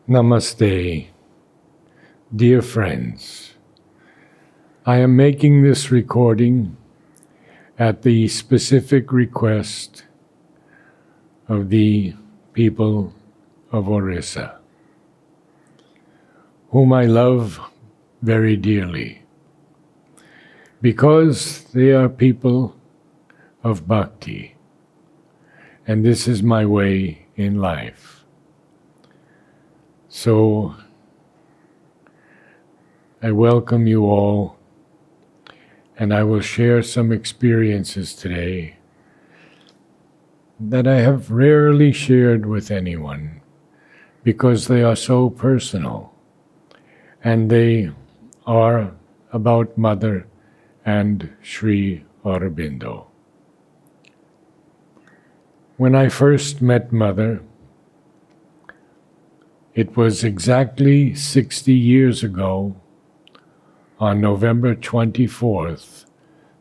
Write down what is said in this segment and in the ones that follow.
Namaste, dear friends. I am making this recording at the specific request of the people of Orissa, whom I love very dearly, because they are people of bhakti, and this is my way in life. So I welcome you all, and I will share some experiences today that I have rarely shared with anyone because they are so personal, and they are about Mother and Sri Aurobindo. When I first met Mother, it was exactly 60 years ago on November 24th,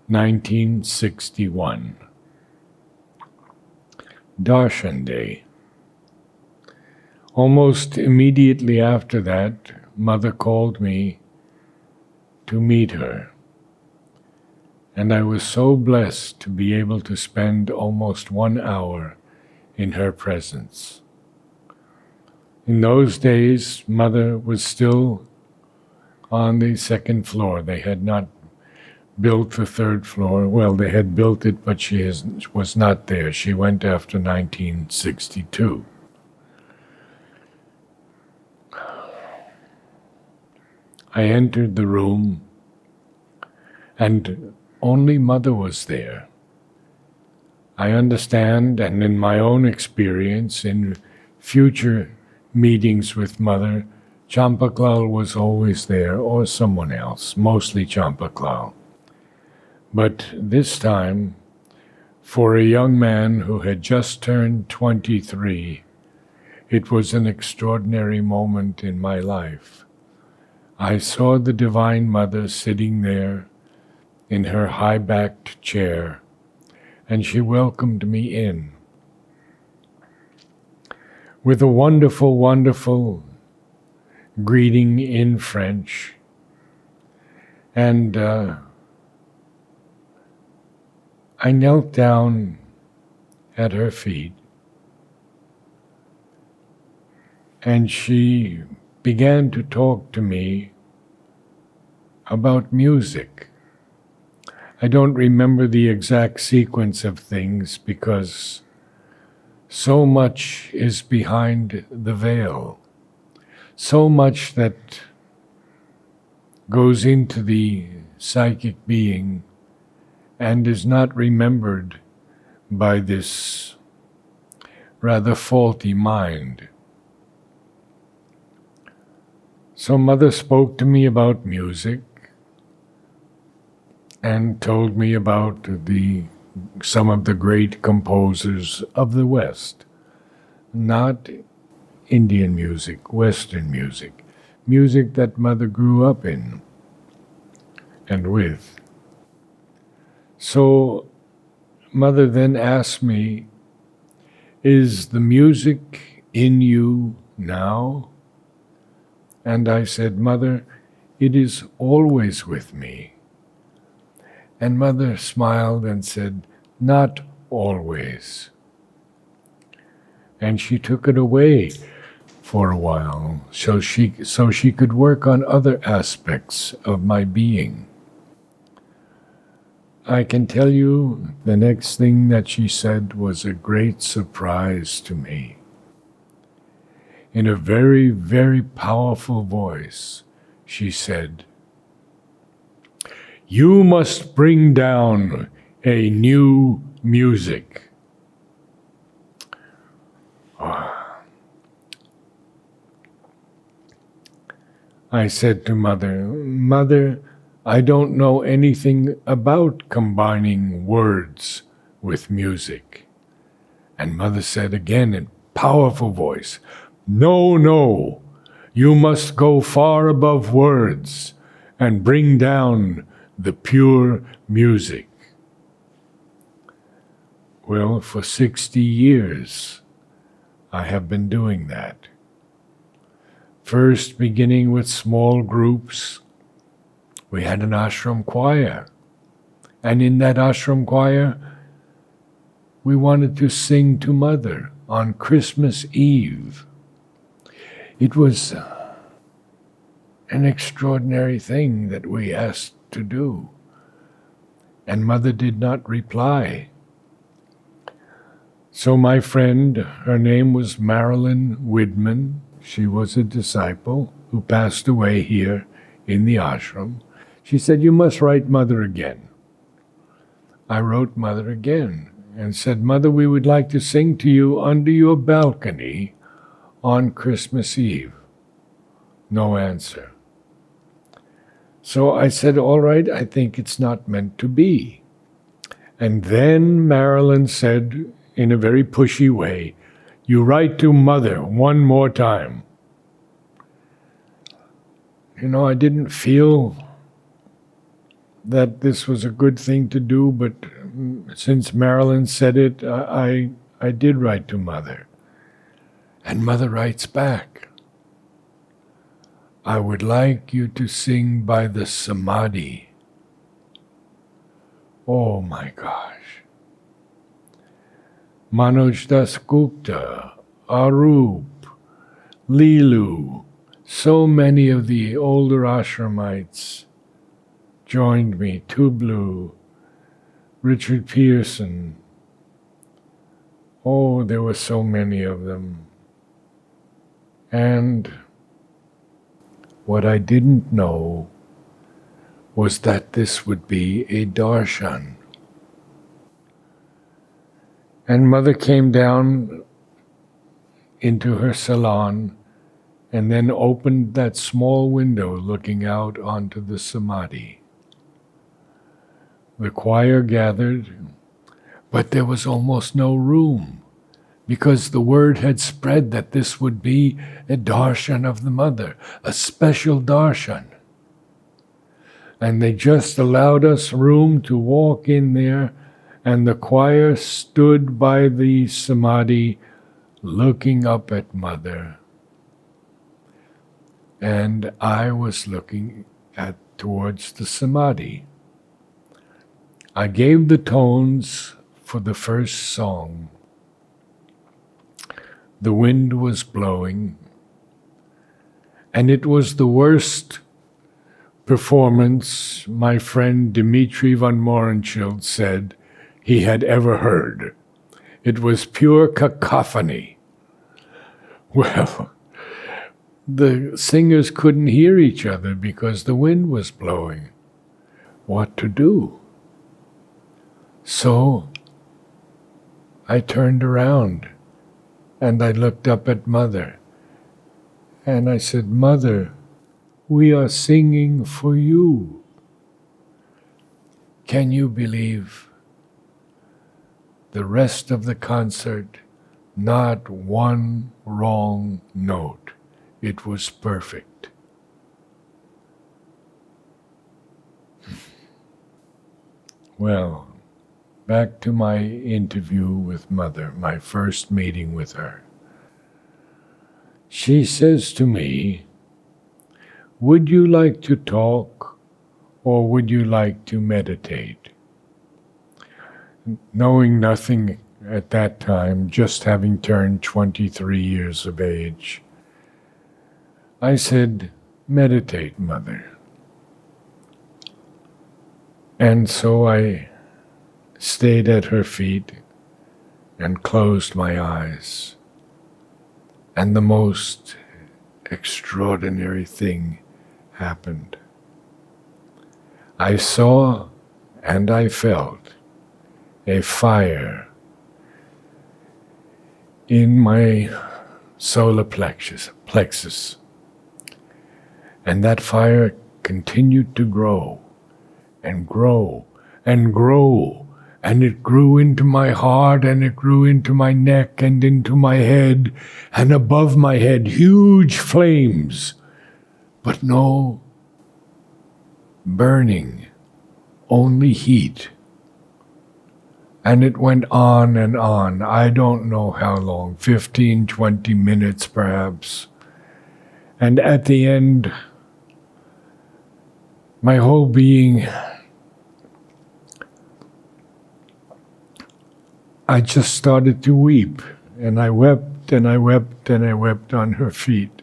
1961. Darshan Day. Almost immediately after that, Mother called me to meet her, and I was so blessed to be able to spend almost 1 hour in her presence. In those days, Mother was still on the second floor. They had not built the third floor. Well, they had built it, but she was not there. She went after 1962. I entered the room, and only Mother was there. I understand, and in my own experience, in future meetings with Mother, Champaklal was always there, or someone else, mostly Champaklal. But this time, for a young man who had just turned 23, it was an extraordinary moment in my life. I saw the Divine Mother sitting there in her high-backed chair, and she welcomed me in with a wonderful, wonderful greeting in French. And I knelt down at her feet, and she began to talk to me about music. I don't remember the exact sequence of things because so much is behind the veil, so much that goes into the psychic being and is not remembered by this rather faulty mind. So Mother spoke to me about music and told me about some of the great composers of the West, not Indian music, Western music, music that Mother grew up in and with. So Mother then asked me, "Is the music in you now?" And I said, "Mother, it is always with me." And Mother smiled and said, "Not always." And she took it away for a while so she could work on other aspects of my being. I can tell you the next thing that she said was a great surprise to me. In a very, very powerful voice, she said, "You must bring down a new music." I said to Mother, "Mother, I don't know anything about combining words with music." And Mother said again in powerful voice, "No, no, you must go far above words and bring down the pure music." Well, for 60 years, I have been doing that. First, beginning with small groups, we had an ashram choir. And in that ashram choir, we wanted to sing to Mother on Christmas Eve. It was an extraordinary thing that we asked to do. And Mother did not reply. So my friend, her name was Marilyn Widman. She was a disciple who passed away here in the ashram. She said, "You must write Mother again." I wrote Mother again and said, "Mother, we would like to sing to you under your balcony on Christmas Eve." No answer. So I said, "All right, I think it's not meant to be." And then Marilyn said, in a very pushy way, "You write to Mother one more time." I didn't feel that this was a good thing to do, but since Marilyn said it, I did write to Mother. And Mother writes back, "I would like you to sing by the Samadhi." Oh my gosh. Manoj Das Gupta, Arup, Lilu, so many of the older ashramites joined me. Tublu, Richard Pearson. Oh, there were so many of them. And what I didn't know was that this would be a darshan. And Mother came down into her salon and then opened that small window looking out onto the Samadhi. The choir gathered, but there was almost no room because the word had spread that this would be a darshan of the Mother, a special darshan. And they just allowed us room to walk in there, and the choir stood by the Samadhi looking up at Mother. And I was looking towards the Samadhi. I gave the tones for the first song. The wind was blowing, and it was the worst performance my friend Dimitri von Morenschild said he had ever heard. It was pure cacophony. Well, the singers couldn't hear each other because the wind was blowing. What to do? So I turned around and I looked up at Mother and I said, "Mother, we are singing for you." Can you believe? The rest of the concert, not one wrong note. It was perfect. Well, back to my interview with Mother, my first meeting with her. She says to me, "Would you like to talk or would you like to meditate?" Knowing nothing at that time, just having turned 23 years of age, I said, "Meditate, Mother." And so I stayed at her feet and closed my eyes. And the most extraordinary thing happened. I saw and I felt a fire in my solar plexus. And that fire continued to grow and grow and grow. And it grew into my heart, and it grew into my neck and into my head, and above my head, huge flames, but no burning, only heat. And it went on and on. I don't know how long, 15, 20 minutes perhaps. And at the end, my whole being, I just started to weep. And I wept and I wept and I wept on her feet.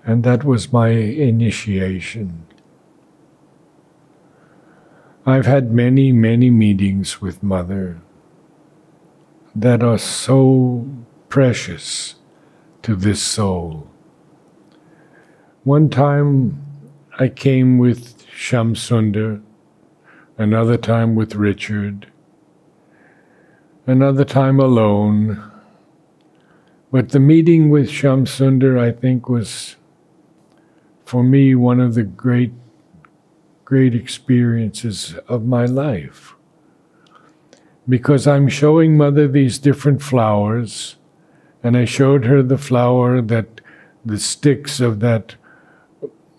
And that was my initiation. I've had many, many meetings with Mother that are so precious to this soul. One time I came with Shamsundar, another time with Richard, another time alone. But the meeting with Shamsundar, I think, was for me one of the great experiences of my life. Because I'm showing Mother these different flowers, and I showed her the flower that the sticks of that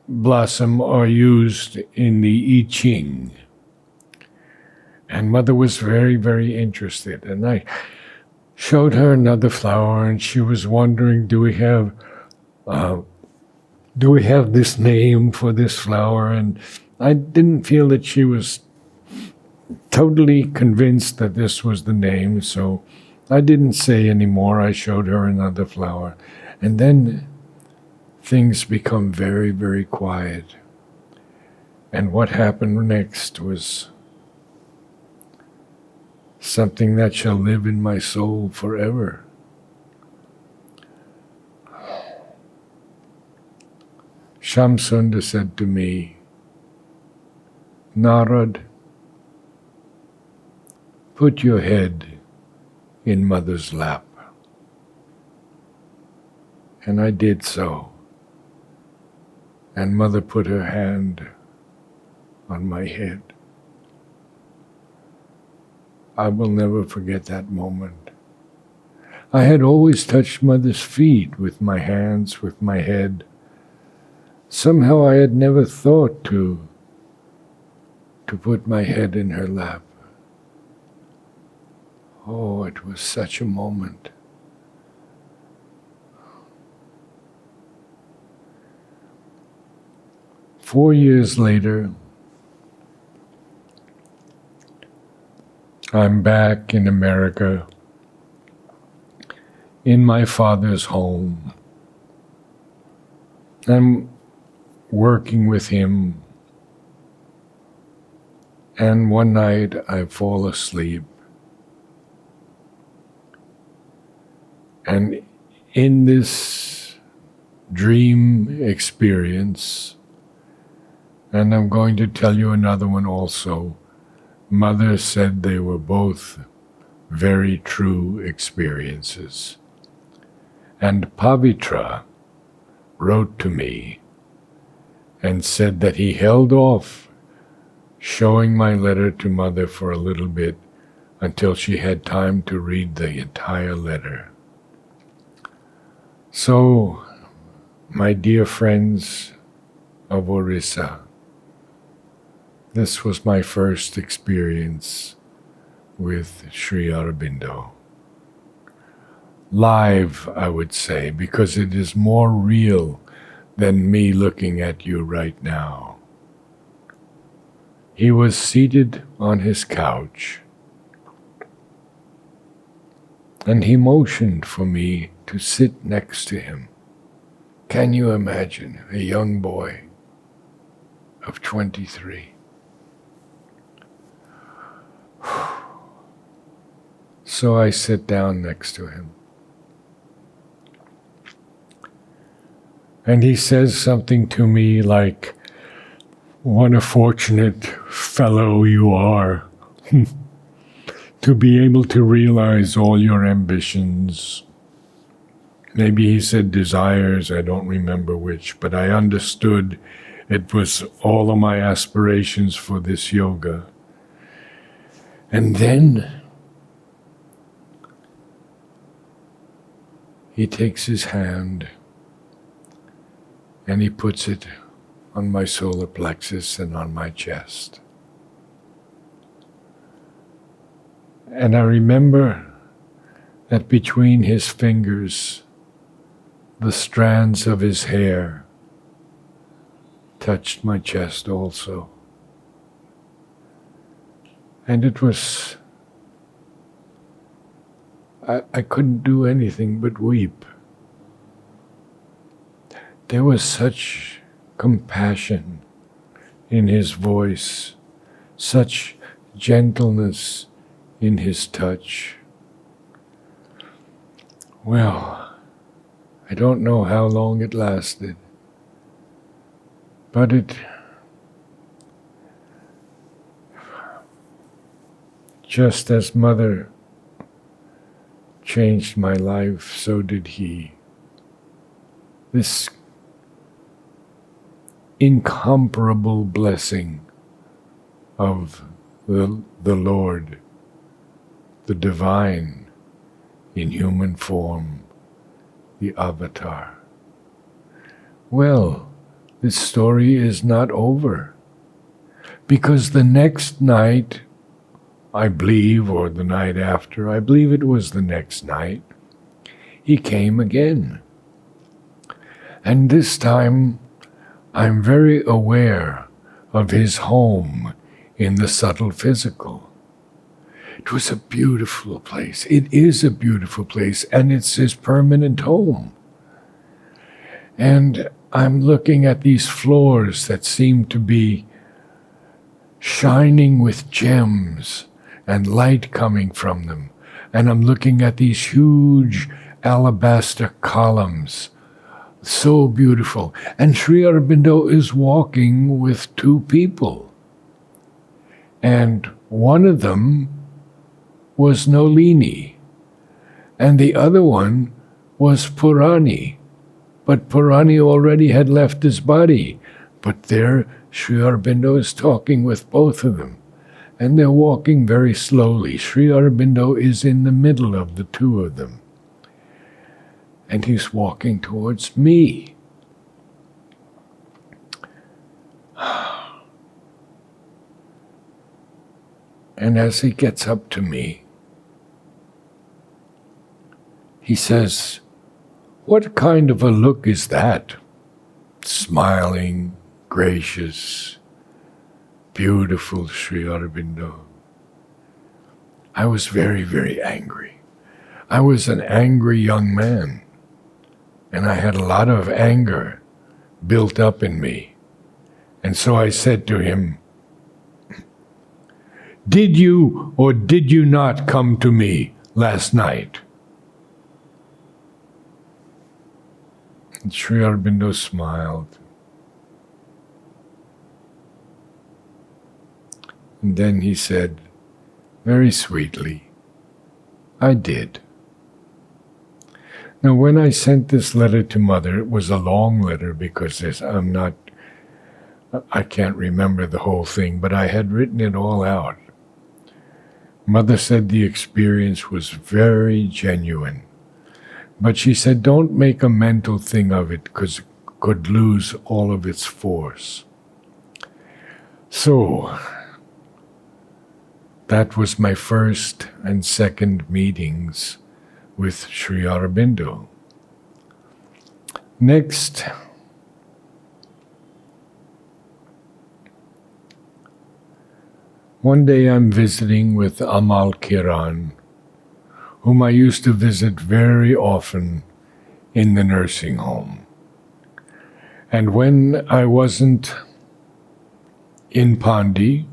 blossom are used in the I Ching. And Mother was very, very interested. And I showed her another flower, and she was wondering, do we have this name for this flower? And I didn't feel that she was totally convinced that this was the name, so I didn't say any more. I showed her another flower. And then things become very, very quiet. And what happened next was something that shall live in my soul forever. Shamsundar said to me, Narad, put your head in Mother's lap. And I did so. And Mother put her hand on my head. I will never forget that moment. I had always touched Mother's feet with my hands, with my head. Somehow I had never thought to put my head in her lap. Oh, it was such a moment. Four years later, I'm back in America, in my father's home. I'm working with him, and one night I fall asleep. And in this dream experience, and I'm going to tell you another one also, Mother said they were both very true experiences. And Pavitra wrote to me and said that he held off showing my letter to Mother for a little bit until she had time to read the entire letter. So, my dear friends of Orissa, this was my first experience with Sri Aurobindo. Live, I would say, because it is more real than me looking at you right now. He was seated on his couch, and he motioned for me to sit next to him. Can you imagine a young boy of 23? So I sit down next to him. And he says something to me like, what a fortunate fellow you are to be able to realize all your ambitions. Maybe he said desires, I don't remember which, but I understood it was all of my aspirations for this yoga. And then he takes his hand and he puts it on my solar plexus and on my chest. And I remember that between his fingers the strands of his hair touched my chest also. And it was, I couldn't do anything but weep. There was such compassion in his voice, such gentleness in his touch. Well, I don't know how long it lasted, but it just as Mother changed my life, so did he. This incomparable blessing of the Lord, the divine in human form, the Avatar. Well, this story is not over, because the next night, I believe, or the night after, I believe it was the next night, he came again. And this time, I'm very aware of his home in the subtle physical. It was a beautiful place. It is a beautiful place, and it's his permanent home. And I'm looking at these floors that seem to be shining with gems and light coming from them. And I'm looking at these huge alabaster columns, so beautiful. And Sri Aurobindo is walking with two people. And one of them was Nolini, and the other one was Purani. But Purani already had left his body. But there, Sri Aurobindo is talking with both of them. And they're walking very slowly. Sri Aurobindo is in the middle of the two of them. And he's walking towards me. And as he gets up to me, he says, "What kind of a look is that? Smiling, gracious, beautiful Sri Aurobindo." I was very, very angry. I was an angry young man, and I had a lot of anger built up in me. And so I said to him, "Did you or did you not come to me last night?" And Sri Aurobindo smiled. And then he said, very sweetly, "I did." Now, when I sent this letter to Mother, it was a long letter because I can't remember the whole thing, but I had written it all out. Mother said the experience was very genuine. But she said, don't make a mental thing of it because it could lose all of its force. So, that was my first and second meetings with Sri Aurobindo. Next, one day I'm visiting with Amal Kiran, whom I used to visit very often in the nursing home. And when I wasn't in Pandi,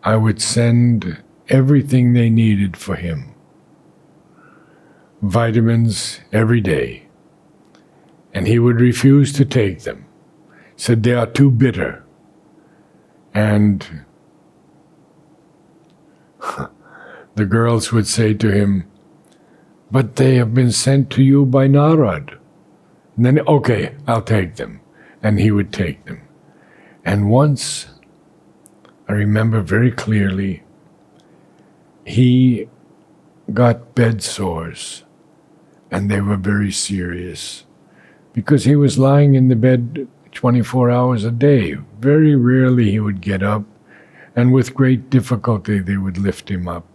I would send everything they needed for him. Vitamins every day. And he would refuse to take them. Said they are too bitter. And the girls would say to him, "But they have been sent to you by Narad." And then, "Okay, I'll take them." And he would take them. And once, I remember very clearly, he got bed sores, and they were very serious, because he was lying in the bed 24 hours a day. Very rarely he would get up, and with great difficulty they would lift him up.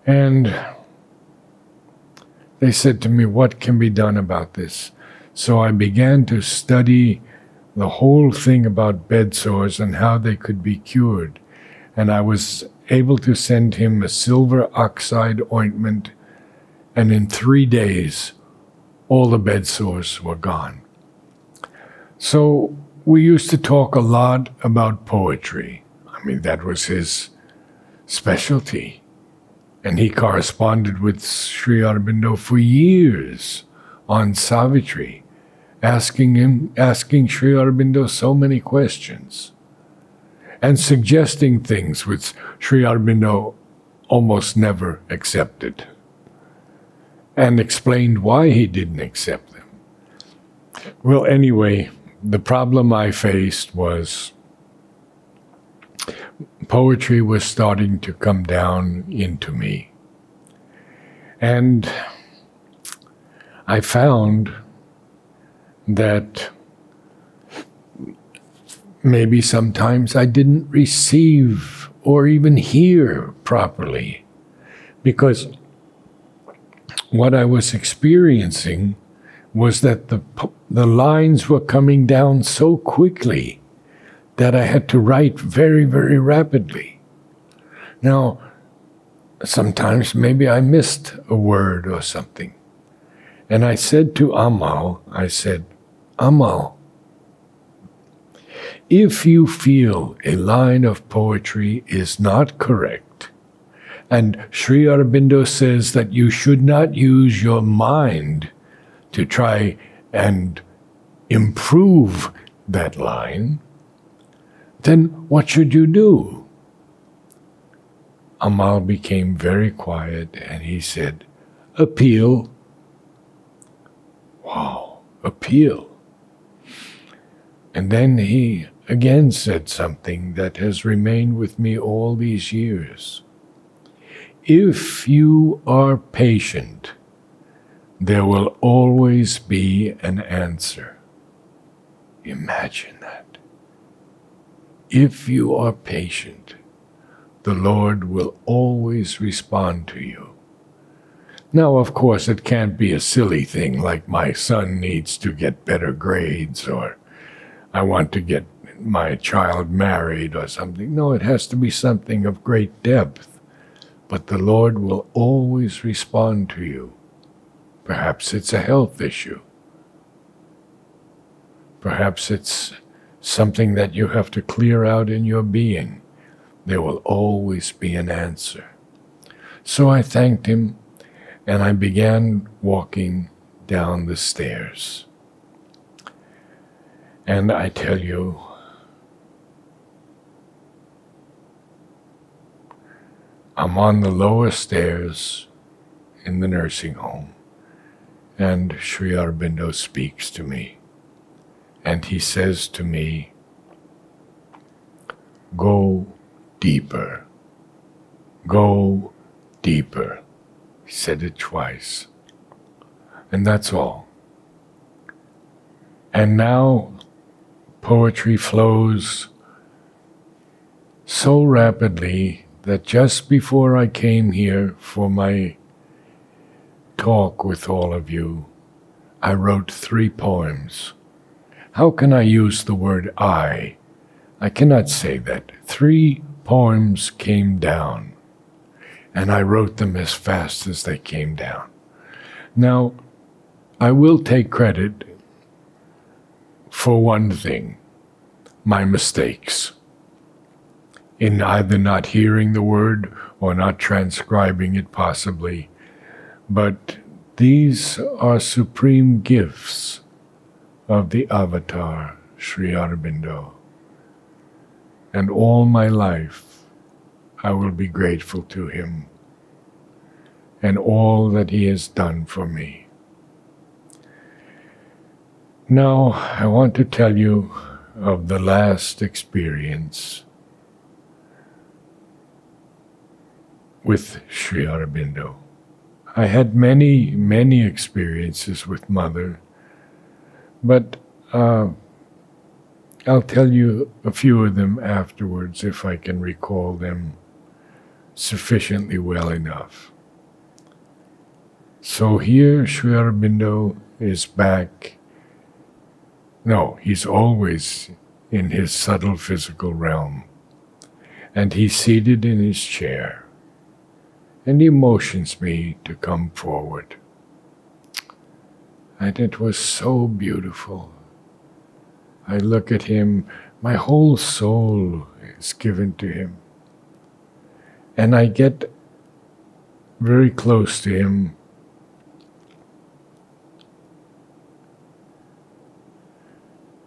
And they said to me, what can be done about this? So I began to study the whole thing about bed sores and how they could be cured. And I was able to send him a silver oxide ointment, and in 3 days, all the bed sores were gone. So we used to talk a lot about poetry. I mean, that was his specialty. And he corresponded with Sri Aurobindo for years on Savitri, asking Sri Aurobindo so many questions and suggesting things which Sri Aurobindo almost never accepted and explained why he didn't accept them. Well, anyway, the problem I faced was poetry was starting to come down into me. And I found that maybe sometimes I didn't receive or even hear properly, because what I was experiencing was that the lines were coming down so quickly that I had to write very, very rapidly. Now, sometimes maybe I missed a word or something. And I said to Amal, Amal, if you feel a line of poetry is not correct, and Sri Aurobindo says that you should not use your mind to try and improve that line, then what should you do? Amal became very quiet and he said, appeal. Wow, appeal. And then he again said something that has remained with me all these years. If you are patient, there will always be an answer. Imagine that. If you are patient, the Lord will always respond to you. Now, of course, it can't be a silly thing like my son needs to get better grades or I want to get my child married or something. No, it has to be something of great depth. But the Lord will always respond to you. Perhaps it's a health issue. Perhaps it's something that you have to clear out in your being. There will always be an answer. So I thanked him, and I began walking down the stairs. And I tell you, I'm on the lower stairs in the nursing home, and Sri Aurobindo speaks to me. And he says to me, go deeper. Go deeper. He said it twice. And that's all. And now poetry flows so rapidly that just before I came here for my talk with all of you, I wrote 3 poems. How can I use the word I? I cannot say that. 3 poems came down, and I wrote them as fast as they came down. Now, I will take credit for one thing, my mistakes, in either not hearing the word or not transcribing it possibly. But these are supreme gifts of the avatar, Sri Aurobindo. And all my life, I will be grateful to him and all that he has done for me. Now, I want to tell you of the last experience with Sri Aurobindo. I had many, many experiences with Mother, but I'll tell you a few of them afterwards if I can recall them sufficiently well enough. So here Sri Aurobindo is back. No, he's always in his subtle physical realm. And he's seated in his chair. And he motions me to come forward. And it was so beautiful. I look at him, my whole soul is given to him. And I get very close to him.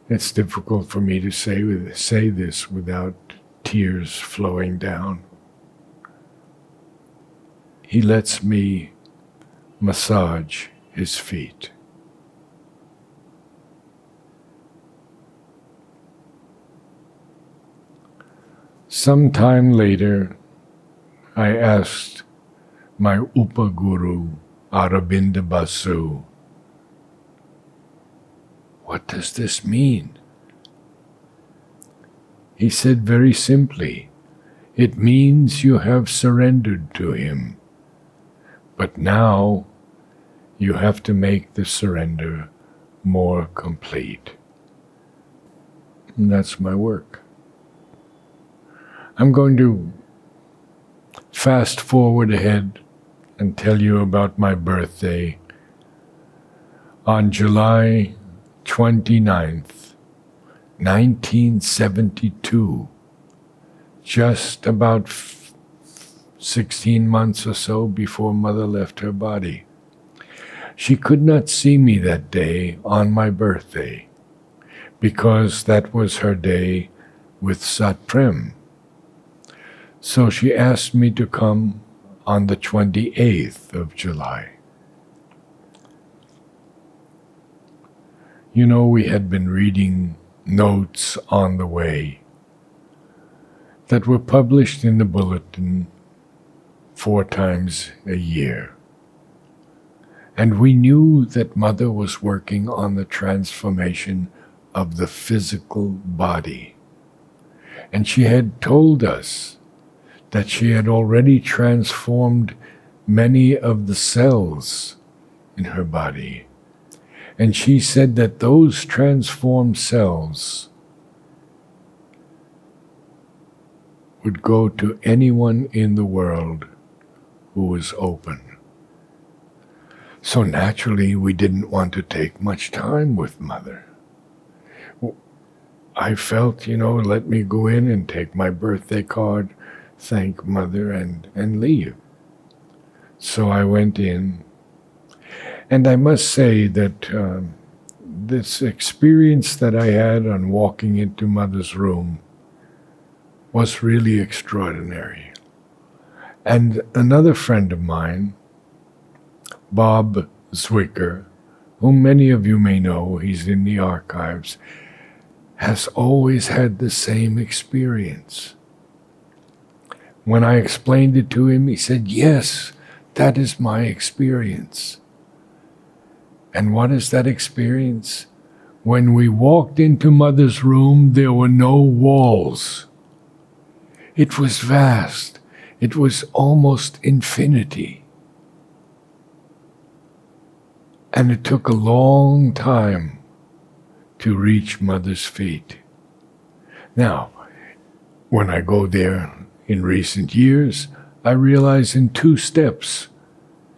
It's difficult for me to say this without tears flowing down. He lets me massage his feet. Sometime later, I asked my Upaguru, Aurobindo Basu, "What does this mean?" He said very simply, "It means you have surrendered to him. But now you have to make the surrender more complete." And that's my work. I'm going to fast forward ahead and tell you about my birthday. On July 29th, 1972, just about 16 months or so before Mother left her body. She could not see me that day on my birthday because that was her day with Sat Prem. So she asked me to come on the 28th of July. You know, we had been reading notes on the way that were published in the bulletin 4 times a year. And we knew that Mother was working on the transformation of the physical body. And she had told us that she had already transformed many of the cells in her body. And she said that those transformed cells would go to anyone in the world who was open. So naturally, we didn't want to take much time with Mother. I felt, let me go in and take my birthday card, thank Mother, and leave. So I went in. And I must say that this experience that I had on walking into Mother's room was really extraordinary. And another friend of mine, Bob Zwicker, whom many of you may know, he's in the archives, has always had the same experience. When I explained it to him, he said, "Yes, that is my experience." And what is that experience? When we walked into Mother's room, there were no walls. It was vast. It was almost infinity. And it took a long time to reach Mother's feet. Now, when I go there in recent years, I realize in 2 steps,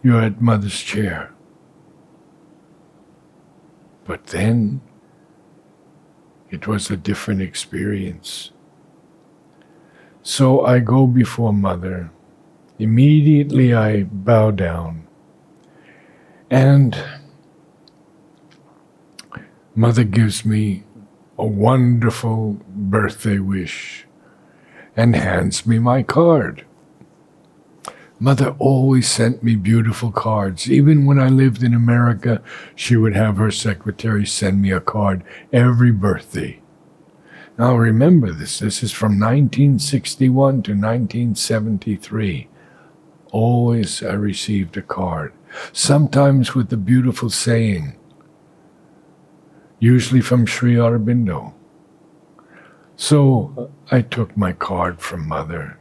you're at Mother's chair. But then, it was a different experience. So I go before Mother. Immediately I bow down. And Mother gives me a wonderful birthday wish and hands me my card. Mother always sent me beautiful cards. Even when I lived in America, she would have her secretary send me a card every birthday. Now remember this is from 1961 to 1973. Always I received a card, sometimes with a beautiful saying, usually from Sri Aurobindo. So I took my card from Mother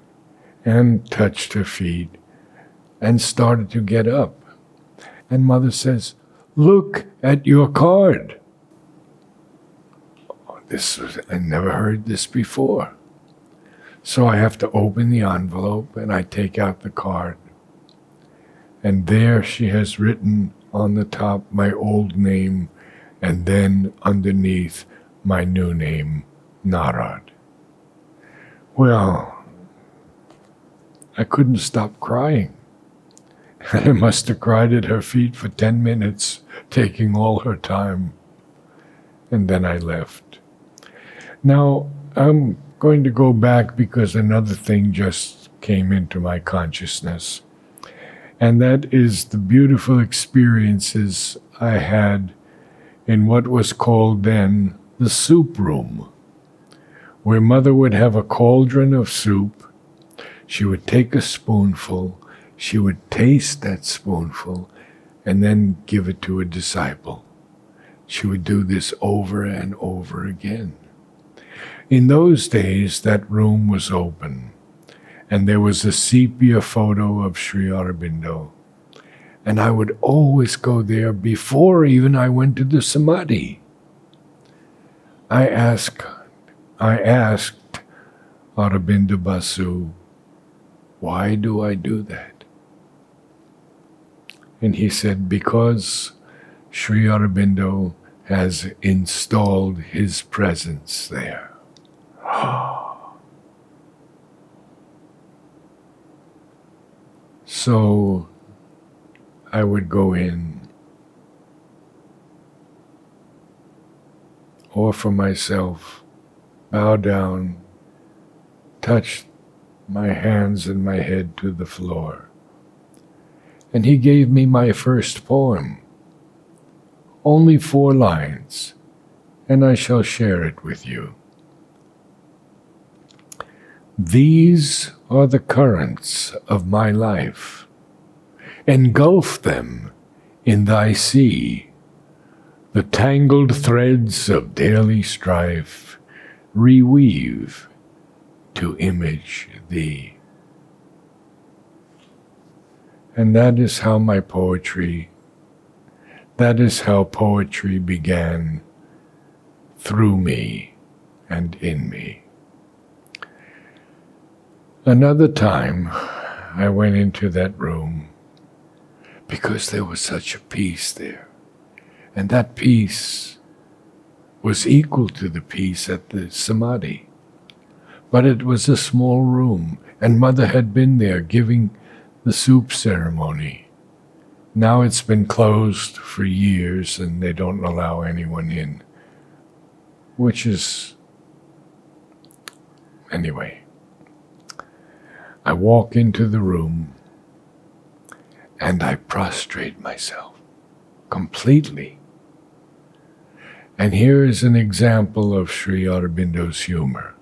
and touched her feet and started to get up. And Mother says, "Look at your card." I never heard this before. So I have to open the envelope and I take out the card. And there she has written on the top my old name and then underneath my new name, Narad. Well, I couldn't stop crying. I must have cried at her feet for 10 minutes, taking all her time. And then I left. Now, I'm going to go back because another thing just came into my consciousness. And that is the beautiful experiences I had in what was called then the soup room, where Mother would have a cauldron of soup. She would take a spoonful, she would taste that spoonful, and then give it to a disciple. She would do this over and over again. In those days, that room was open, and there was a sepia photo of Sri Aurobindo. And I would always go there before even I went to the Samadhi. I asked Aurobindo Basu, "Why do I do that?" And he said, "Because Sri Aurobindo has installed his presence there." So I would go in, offer myself, bow down, touch my hands and my head to the floor. And he gave me my first poem, only 4 lines, and I shall share it with you. These are the currents of my life. Engulf them in thy sea. The tangled threads of daily strife reweave to image thee. And that is how poetry began, through me and in me. Another time, I went into that room because there was such a peace there. And that peace was equal to the peace at the Samadhi. But it was a small room, and Mother had been there giving the soup ceremony. Now it's been closed for years, and they don't allow anyone in. Which is... Anyway. I walk into the room and I prostrate myself completely. And here is an example of Sri Aurobindo's humor.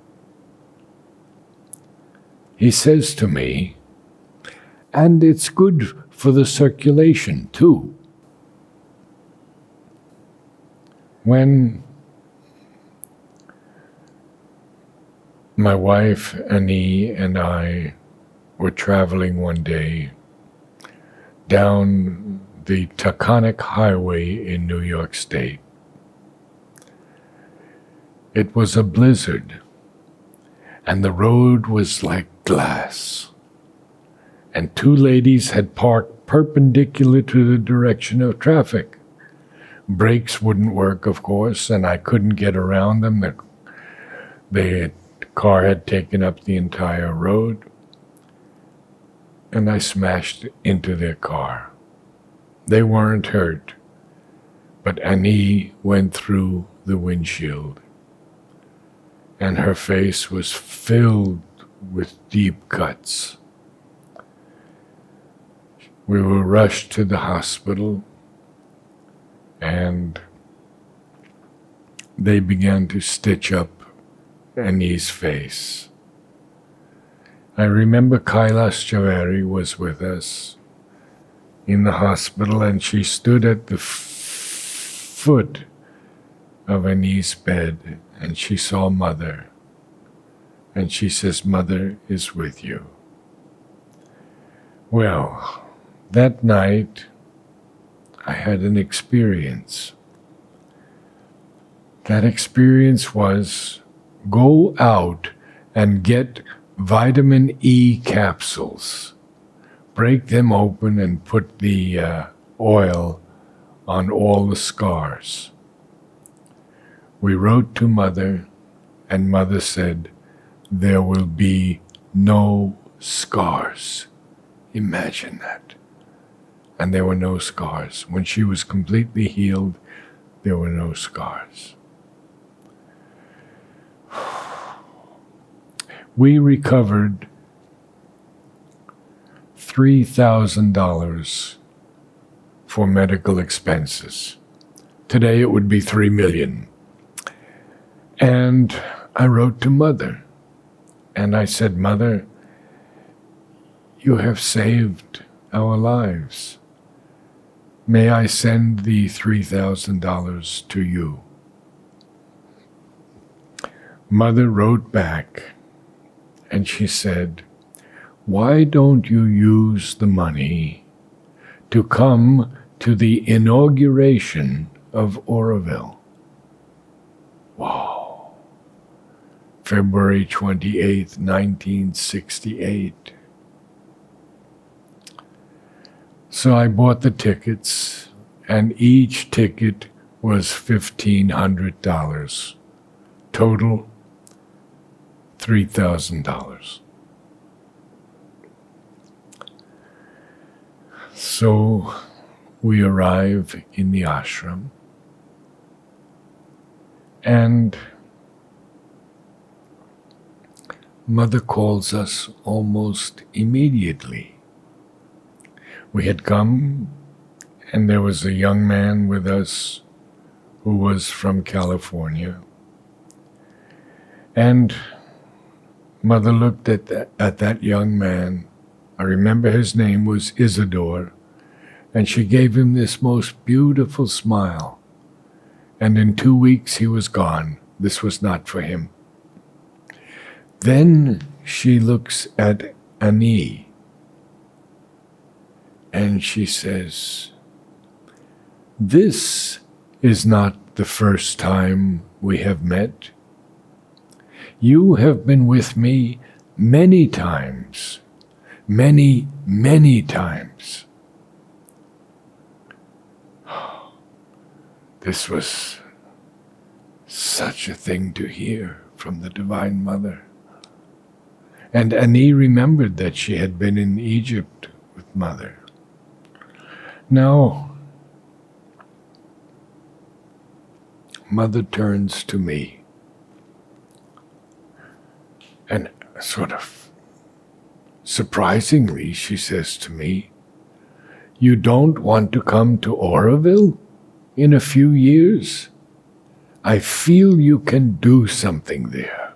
He says to me, and it's good for the circulation too. When my wife, Annie, and I were traveling one day down the Taconic Highway in New York State. It was a blizzard, and the road was like glass. And 2 ladies had parked perpendicular to the direction of traffic. Brakes wouldn't work, of course, and I couldn't get around them. The car had taken up the entire road. And I smashed into their car. They weren't hurt, but Annie went through the windshield, and her face was filled with deep cuts. We were rushed to the hospital, and they began to stitch up Annie's face. I remember Kailash Javeri was with us in the hospital, and she stood at the foot of Annie's bed, and she saw Mother, and she says, "Mother is with you." Well, that night, had an experience. That experience was go out and get vitamin E capsules. Break them open and put the oil on all the scars. We wrote to Mother, and Mother said, there will be no scars. Imagine that. And there were no scars. When she was completely healed, there were no scars. We recovered $3,000 for medical expenses. Today it would be $3 million. And I wrote to Mother, and I said, Mother, you have saved our lives. May I send the $3,000 to you? Mother wrote back, and she said, why don't you use the money to come to the inauguration of Aurobindo? Wow. February 28th, 1968. So I bought the tickets, and each ticket was $1,500. Total, $3,000. So we arrive in the ashram, and Mother calls us almost immediately. We had come, and there was a young man with us who was from California. And Mother looked at that young man. I remember his name was Isidore, and she gave him this most beautiful smile. And in 2 weeks he was gone. This was not for him. Then she looks at Annie, and she says, this is not the first time we have met. You have been with me many times, many, many times. This was such a thing to hear from the Divine Mother. And Annie remembered that she had been in Egypt with Mother. Now, Mother turns to me and sort of surprisingly, she says to me, you don't want to come to Aurobindo in a few years? I feel you can do something there.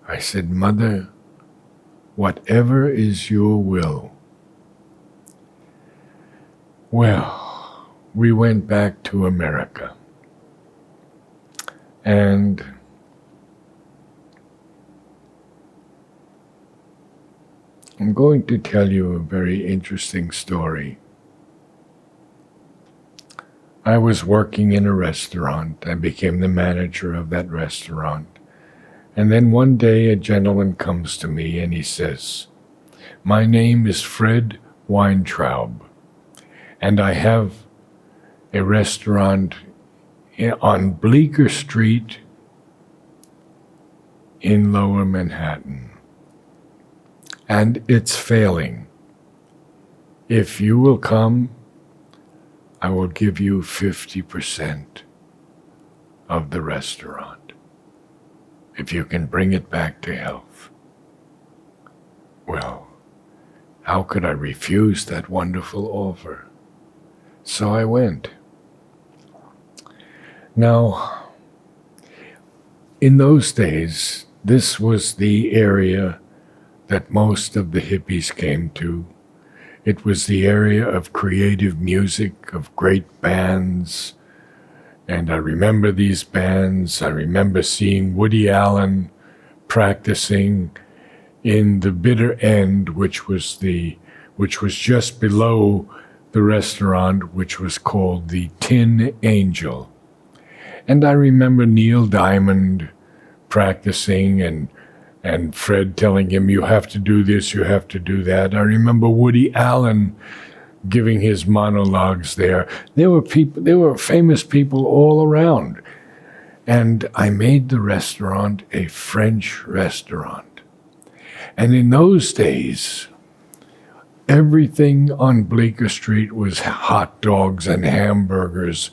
I said, Mother, whatever is your will. Well, we went back to America. And I'm going to tell you a very interesting story. I was working in a restaurant. I became the manager of that restaurant. And then one day a gentleman comes to me and he says, my name is Fred Weintraub, and I have a restaurant on Bleecker Street in Lower Manhattan, and it's failing. If you will come, I will give you 50% of the restaurant, if you can bring it back to health. Well, how could I refuse that wonderful offer? So I went. Now, in those days, this was the area that most of the hippies came to. It was the area of creative music, of great bands. And I remember these bands. I remember seeing Woody Allen practicing in the bitter end, which was the which was just below the restaurant, which was called the Tin Angel. And I remember Neil Diamond practicing and Fred telling him, you have to do this, you have to do that. I remember Woody Allen giving his monologues there. There were famous people all around. And I made the restaurant a French restaurant. And in those days, everything on Bleecker Street was hot dogs and hamburgers,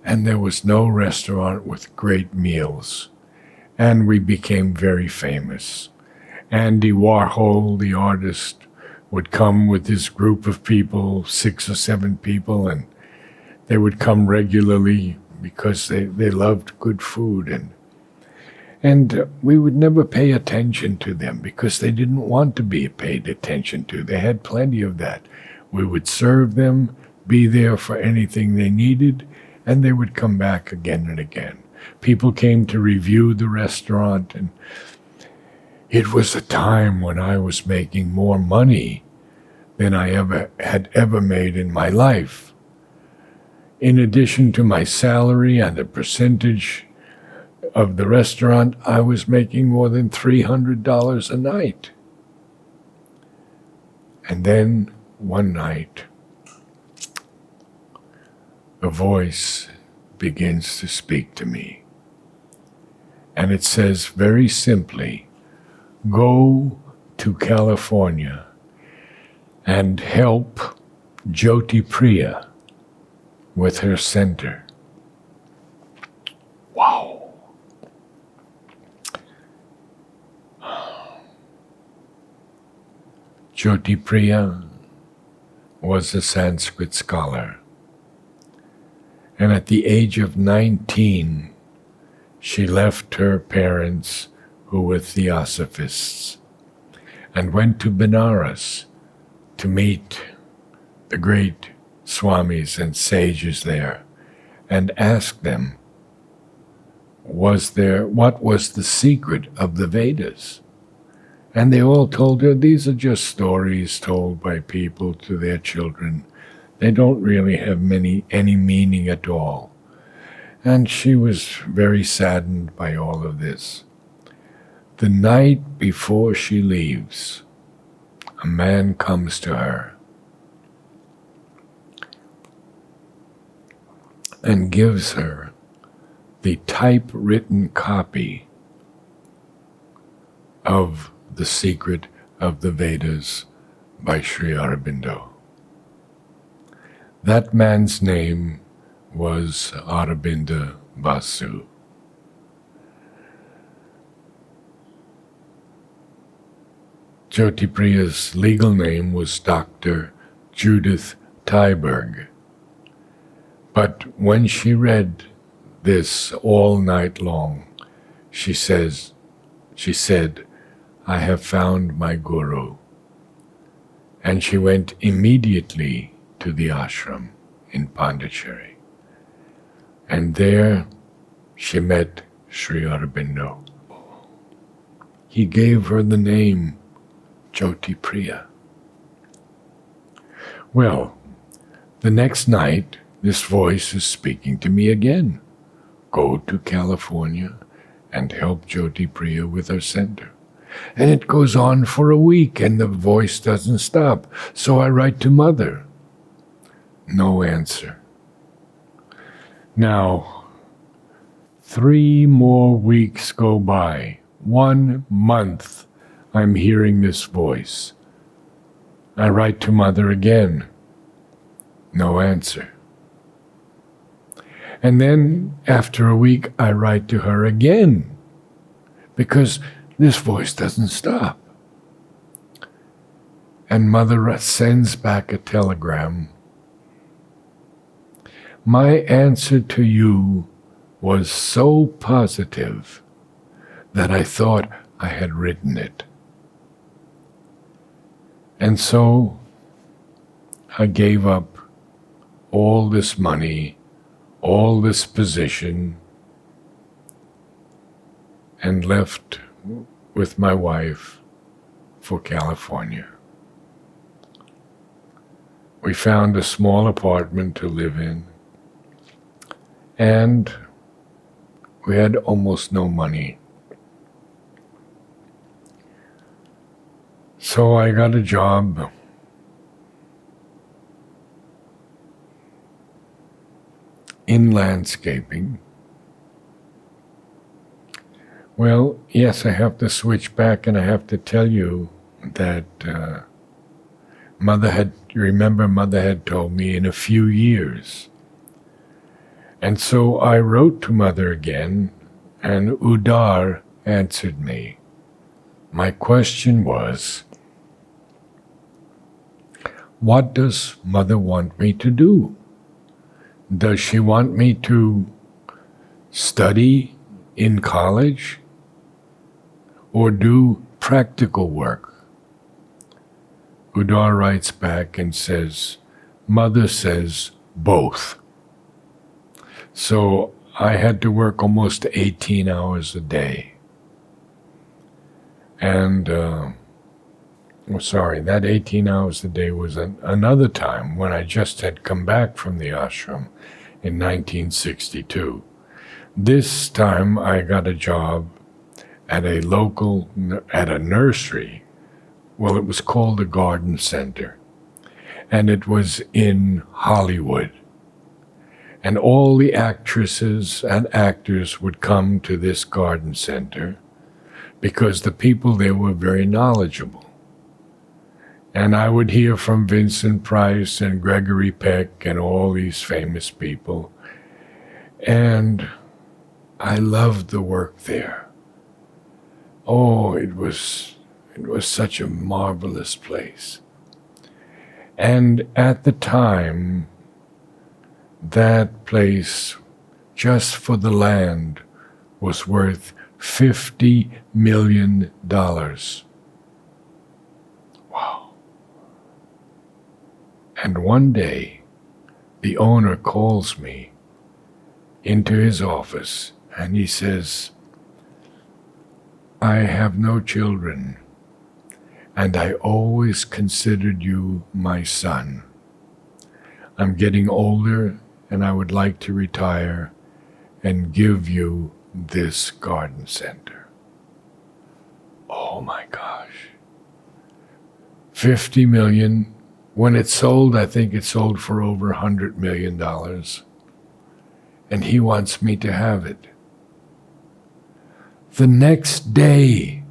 and there was no restaurant with great meals. And we became very famous. Andy Warhol, the artist, would come with his group of people, 6 or 7 people, and they would come regularly because they loved good food. And we would never pay attention to them because they didn't want to be paid attention to. They had plenty of that. We would serve them, be there for anything they needed, and they would come back again and again. People came to review the restaurant, and it was a time when I was making more money than I had ever made in my life. In addition to my salary and a percentage of the restaurant, I was making more than $300 a night. And then one night, a voice begins to speak to me. And it says very simply, go to California and help Jyoti Priya with her center. Wow. Jyoti Priya was a Sanskrit scholar. And at the age of 19, she left her parents, who were theosophists, and went to Benares to meet the great swamis and sages there and ask them, what was the secret of the Vedas? And they all told her, these are just stories told by people to their children. They don't really have any meaning at all. And she was very saddened by all of this. The night before she leaves, a man comes to her and gives her the typewritten copy of The Secret of the Vedas by Sri Aurobindo. That man's name was Aurobindo Basu. Jyoti Priya's legal name was Dr. Judith Tyberg. But when she read this all night long, she said, I have found my guru. And she went immediately to the ashram in Pondicherry. And there she met Sri Aurobindo. He gave her the name Jyoti Priya. Well, the next night, this voice is speaking to me again. Go to California and help Jyoti Priya with her center. And it goes on for a week, and the voice doesn't stop. So I write to Mother. No answer. Now, 3 more weeks go by. 1 month, I'm hearing this voice. I write to Mother again. No answer. And then, after a week, I write to her again, because this voice doesn't stop. And Mother sends back a telegram. My answer to you was so positive that I thought I had written it. And so I gave up all this money, all this position, and left with my wife for California. we found a small apartment to live in, and we had almost no money. So I got a job in landscaping. Well, yes, I have to switch back and I have to tell you that Mother had told me in a few years. And so I wrote to Mother again, and Udar answered me. My question was, what does Mother want me to do? Does she want me to study in college or do practical work? Udar writes back and says, Mother says both. So I had to work almost 18 hours a day. And, that 18 hours a day was another time when I just had come back from the ashram in 1962. This time I got a job at a nursery. Well, it was called the Garden Center, and it was in Hollywood. And all the actresses and actors would come to this garden center because the people there were very knowledgeable. And I would hear from Vincent Price and Gregory Peck and all these famous people. And I loved the work there. Oh, it was such a marvelous place. And at the time, that place, just for the land, was worth $50 million. Wow. And one day, the owner calls me into his office and he says, I have no children, and I always considered you my son. I'm getting older and I would like to retire and give you this garden center. Oh my gosh. 50 million. When it sold, I think it sold for over $100 million. And he wants me to have it. The next day,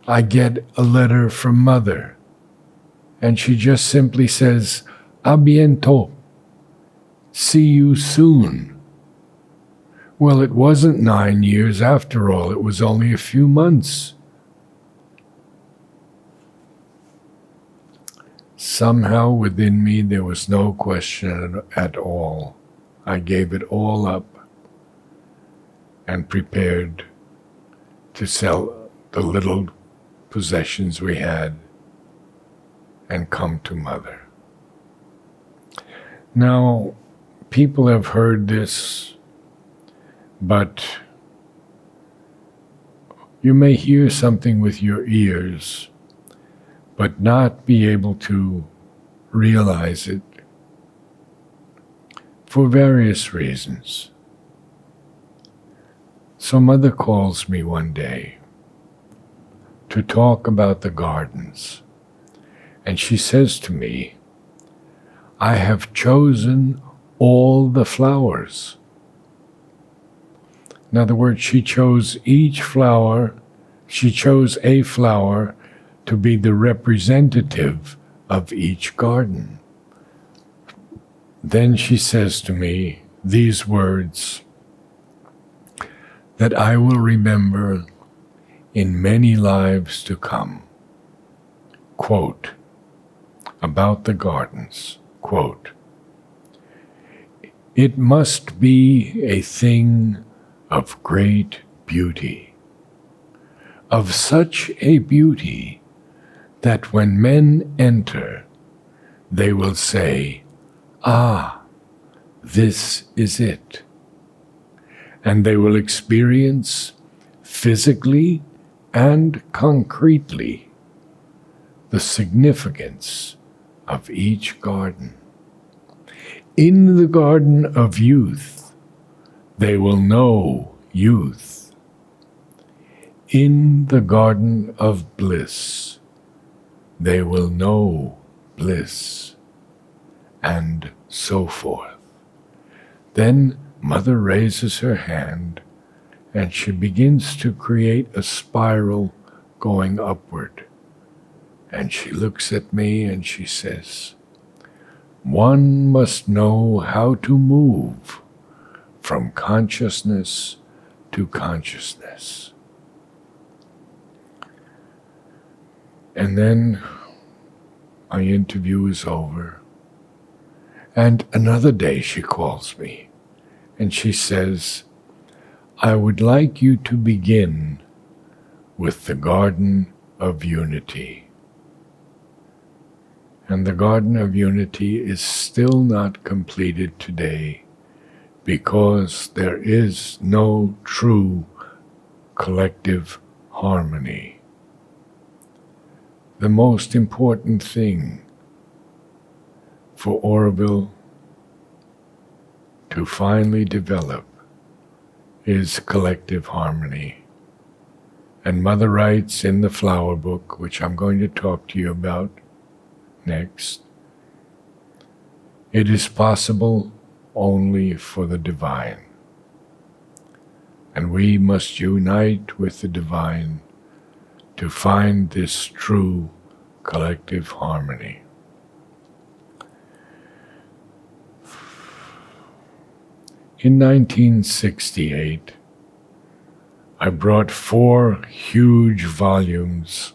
I get a letter from Mother, and she just simply says, "A bientôt. See you soon." Well, it wasn't 9 years after all. It was only a few months. Somehow within me there was no question at all. I gave it all up and prepared to sell the little possessions we had and come to Mother. Now, people have heard this, but you may hear something with your ears, but not be able to realize it for various reasons. So Mother calls me one day to talk about the gardens, and she says to me, "I have chosen all the flowers." In other words, she chose a flower to be the representative of each garden. Then she says to me these words that I will remember in many lives to come. Quote, about the gardens, quote, "It must be a thing of great beauty, of such a beauty that when men enter, they will say, 'Ah, this is it.' And they will experience physically and concretely the significance of each garden. In the garden of youth, they will know youth. In the garden of bliss, they will know bliss, and so forth. Then Mother raises her hand, and she begins to create a spiral going upward. And she looks at me and she says, "One must know how to move from consciousness to consciousness." And then my interview is over. And another day she calls me and she says, "I would like you to begin with the Garden of Unity." And the Garden of Unity is still not completed today because there is no true collective harmony. The most important thing for Aurobindo to finally develop is collective harmony. And Mother writes in the Flower Book, which I'm going to talk to you about next, it is possible only for the divine. And we must unite with the divine to find this true collective harmony. In 1968, I brought 4 huge volumes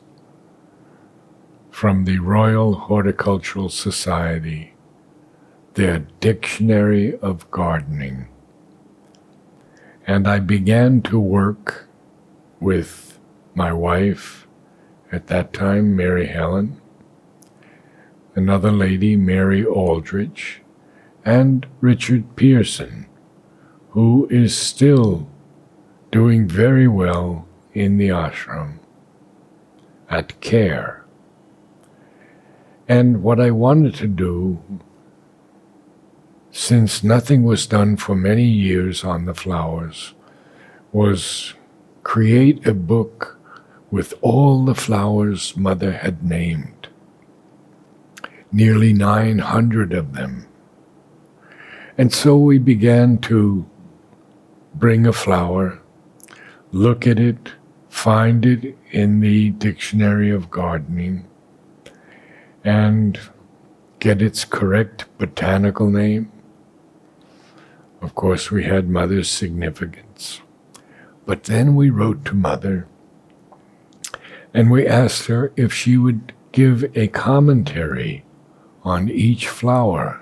from the Royal Horticultural Society, their Dictionary of Gardening. And I began to work with my wife, at that time, Mary Helen, another lady, Mary Aldrich, and Richard Pearson, who is still doing very well in the ashram at care. And what I wanted to do, since nothing was done for many years on the flowers, was create a book with all the flowers Mother had named, nearly 900 of them. And so we began to bring a flower, look at it, find it in the Dictionary of Gardening, and get its correct botanical name. Of course, we had Mother's significance. But then we wrote to Mother, and we asked her if she would give a commentary on each flower.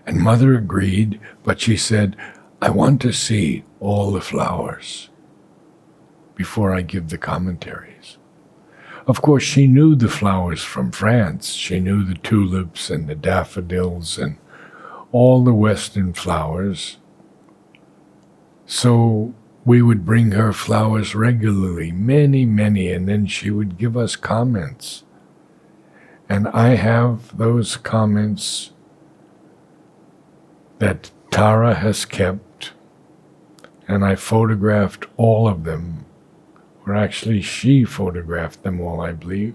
And Mother agreed, but she said, "I want to see all the flowers before I give the commentaries." Of course, she knew the flowers from France. She knew the tulips and the daffodils and all the Western flowers. So we would bring her flowers regularly, many, many, and then she would give us comments. And I have those comments that Tara has kept, and I photographed all of them. Or actually, she photographed them all, I believe.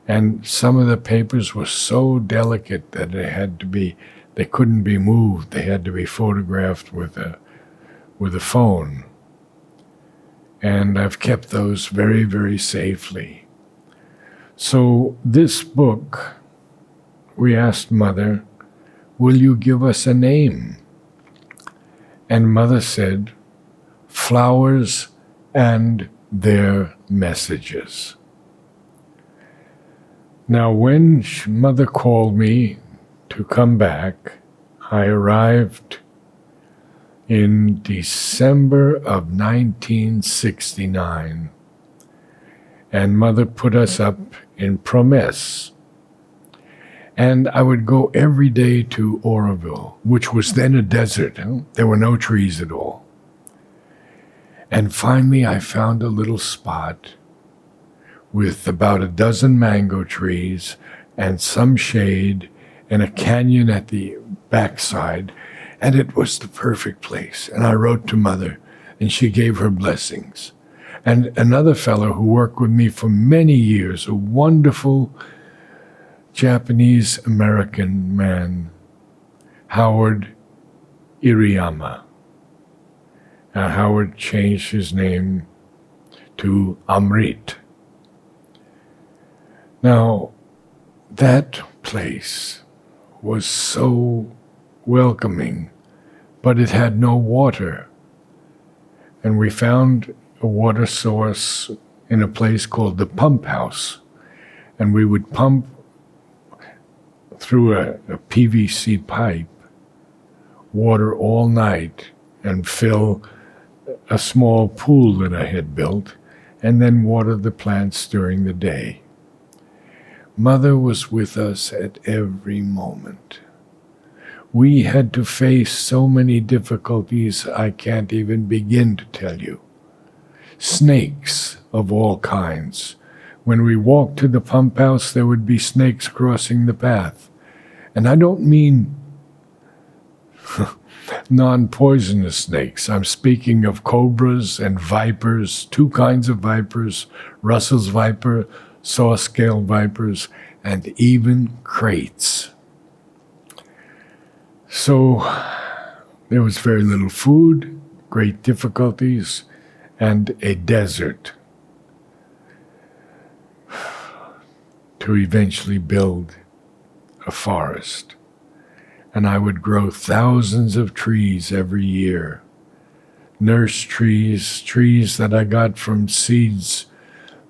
And some of the papers were so delicate that they couldn't be moved. They had to be photographed with a phone. And I've kept those very, very safely. So this book, we asked Mother, "Will you give us a name?" And Mother said, "Flowers and Their Messages." Now, when Mother called me to come back, I arrived in December of 1969, and Mother put us up in Promesse. And I would go every day to Aurobindo, which was then a desert. There were no trees at all. And finally, I found a little spot with about a dozen mango trees and some shade and a canyon at the backside, and it was the perfect place. And I wrote to Mother, and she gave her blessings. And another fellow who worked with me for many years, a wonderful Japanese-American man, Howard Iriyama. Now, Howard changed his name to Amrit. Now, that place was so welcoming, but it had no water. And we found a water source in a place called the pump house. And we would pump through a PVC pipe water all night and fill a small pool that I had built, and then water the plants during the day. Mother was with us at every moment. We had to face so many difficulties I can't even begin to tell you. Snakes of all kinds. When we walked to the pump house, there would be snakes crossing the path. And I don't mean non-poisonous snakes. I'm speaking of cobras and vipers, two kinds of vipers, Russell's viper, saw-scale vipers, and even kraits. So there was very little food, great difficulties, and a desert to eventually build a forest. And I would grow thousands of trees every year. Nurse trees, trees that I got from seeds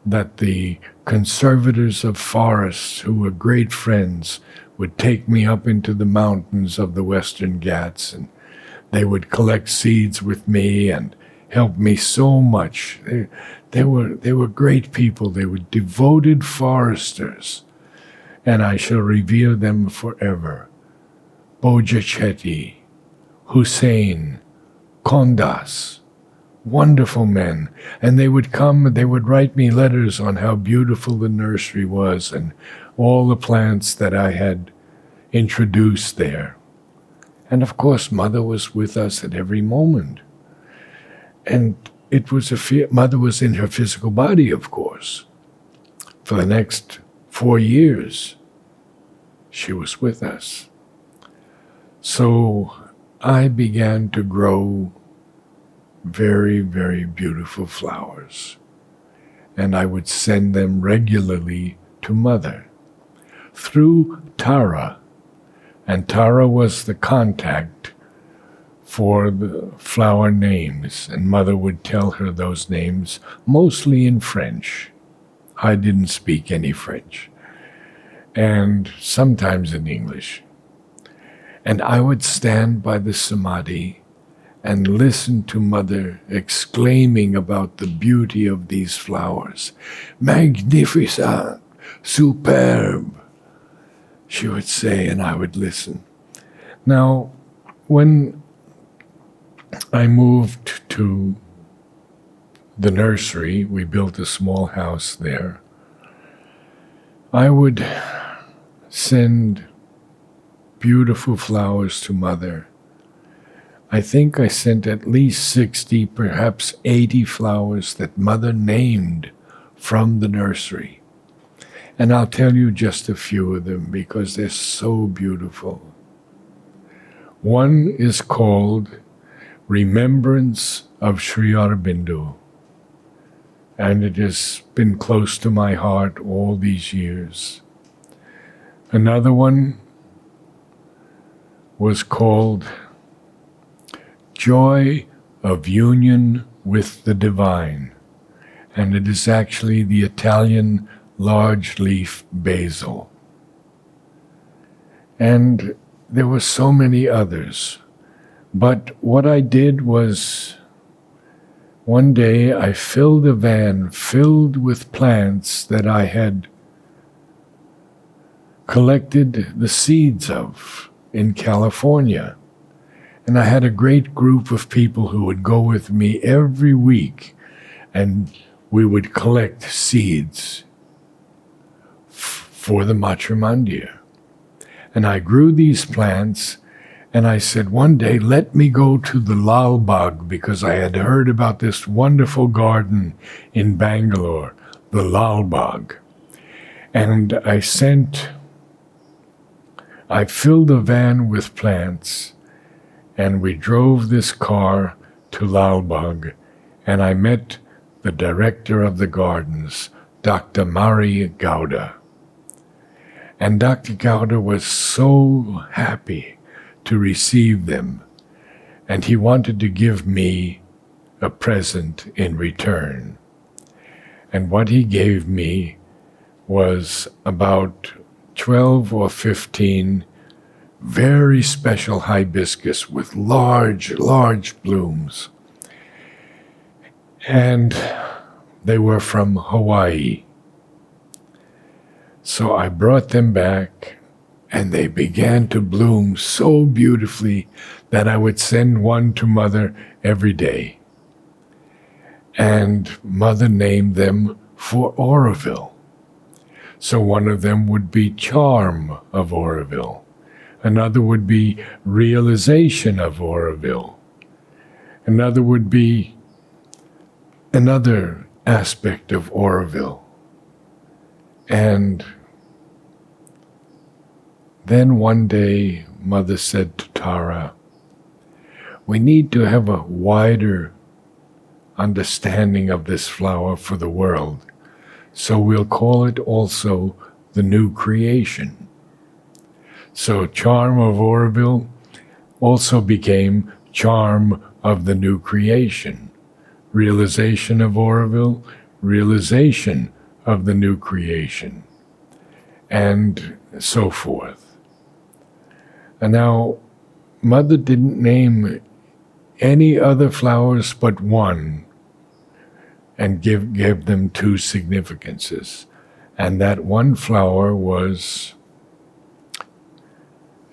that the conservators of forests, who were great friends, would take me up into the mountains of the Western Ghats, and they would collect seeds with me and help me so much. They were great people. They were devoted foresters, and I shall revere them forever. Boja Chetty, Hussein, Kondas, wonderful men. And they would come and they would write me letters on how beautiful the nursery was and all the plants that I had introduced there. And of course, Mother was with us at every moment. And it was Mother was in her physical body, of course. For the next 4 years, she was with us. So I began to grow very, very beautiful flowers, and I would send them regularly to Mother through Tara, and Tara was the contact for the flower names, and Mother would tell her those names, mostly in French. I didn't speak any French, and sometimes in English. And I would stand by the samadhi and listen to Mother exclaiming about the beauty of these flowers. Magnificent, superb, she would say, and I would listen. Now, when I moved to the nursery, we built a small house there, I would send beautiful flowers to Mother. I think I sent at least 60, perhaps 80 flowers that Mother named from the nursery. And I'll tell you just a few of them because they're so beautiful. One is called Remembrance of Sri Aurobindo, and it has been close to my heart all these years. Another one was called Joy of Union with the Divine, and it is actually the Italian large leaf basil. And there were so many others, but what I did was, one day I filled a van filled with plants that I had collected the seeds of in California. And I had a great group of people who would go with me every week, and we would collect seeds for the Matrubhaban. And I grew these plants, and I said, one day, let me go to the Lal Bagh, because I had heard about this wonderful garden in Bangalore, the Lal Bagh. And I filled a van with plants, and we drove this car to Lal Bagh, and I met the director of the gardens, Dr. Mari Gowda. And Dr. Gowda was so happy to receive them, and he wanted to give me a present in return. And what he gave me was about 12 or 15 very special hibiscus with large, large blooms. And they were from Hawaii. So I brought them back, and they began to bloom so beautifully that I would send one to Mother every day. And Mother named them for Aurobindo. So one of them would be Charm of Aurobindo. Another would be Realization of Aurobindo. Another would be another aspect of Aurobindo. And then one day, Mother said to Tara, we need to have a wider understanding of this flower for the world, so we'll call it also the new creation. So Charm of Aurobindo also became Charm of the new creation. Realization of Aurobindo, realization of the new creation, and so forth. And now, Mother didn't name any other flowers but one, and gave them two significances. And that one flower was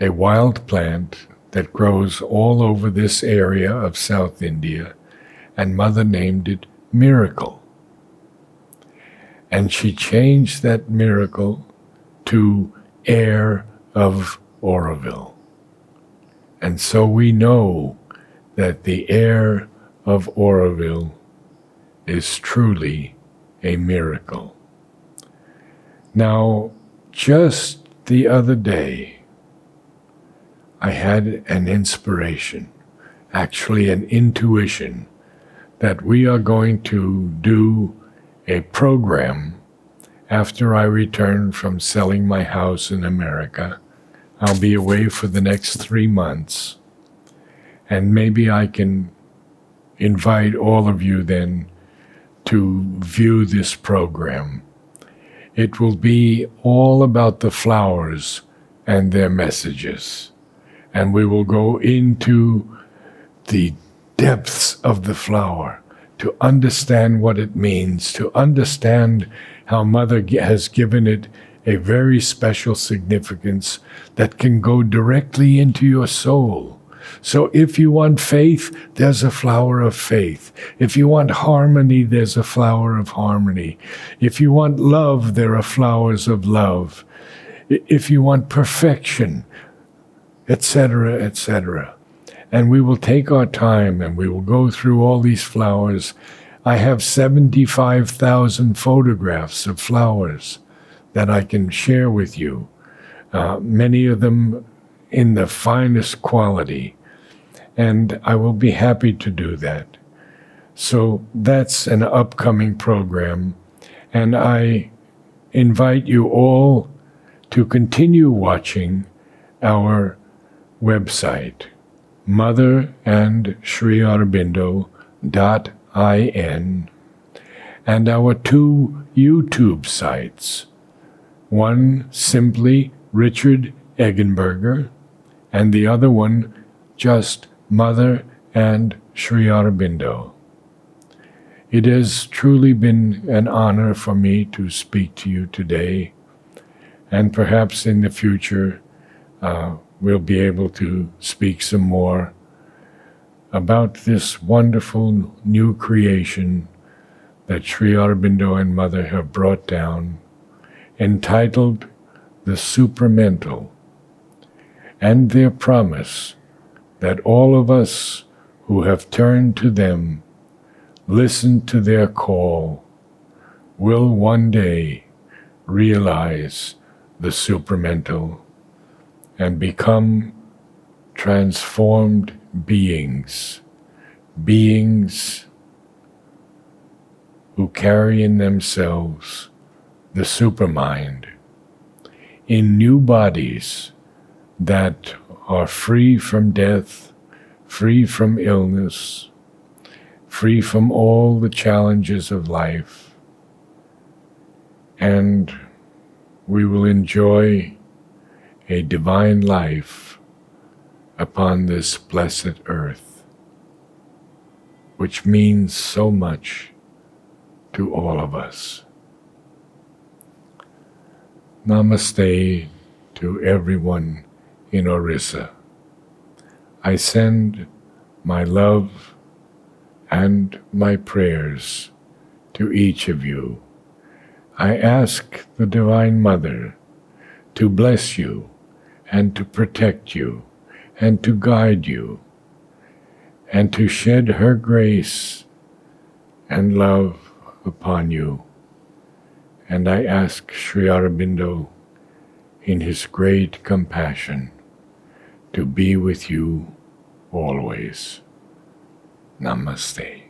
a wild plant that grows all over this area of South India, and Mother named it Miracle. And she changed that miracle to Air of Aurobindo. And so we know that the air of Aurobindo is truly a miracle. Now, just the other day, I had an inspiration, actually an intuition, that we are going to do a program after I return from selling my house in America. I'll be away for the next 3 months, and maybe I can invite all of you then to view this program. It will be all about the flowers and their messages, and we will go into the depths of the flower to understand what it means, to understand how Mother has given it a very special significance that can go directly into your soul. So if you want faith, there's a flower of faith. If you want harmony, there's a flower of harmony. If you want love, there are flowers of love. If you want perfection, etc., etc. And we will take our time and we will go through all these flowers. I have 75,000 photographs of flowers that I can share with you, many of them in the finest quality. And I will be happy to do that. So that's an upcoming program. And I invite you all to continue watching our website, motherandSriAurobindo.in, and our 2 YouTube sites, one simply Richard Eggenberger, and the other one just Mother and Sri Aurobindo. It has truly been an honor for me to speak to you today, and perhaps in the future we'll be able to speak some more about this wonderful new creation that Sri Aurobindo and Mother have brought down, entitled the supramental, and their promise that all of us who have turned to them, listened to their call, will one day realize the supramental and become transformed beings, beings who carry in themselves the supermind in new bodies that are free from death, free from illness, free from all the challenges of life, and we will enjoy a divine life upon this blessed earth, which means so much to all of us. Namaste to everyone in Orissa. I send my love and my prayers to each of you. I ask the Divine Mother to bless you and to protect you and to guide you and to shed her grace and love upon you. And I ask Sri Aurobindo, in his great compassion, to be with you always. Namaste.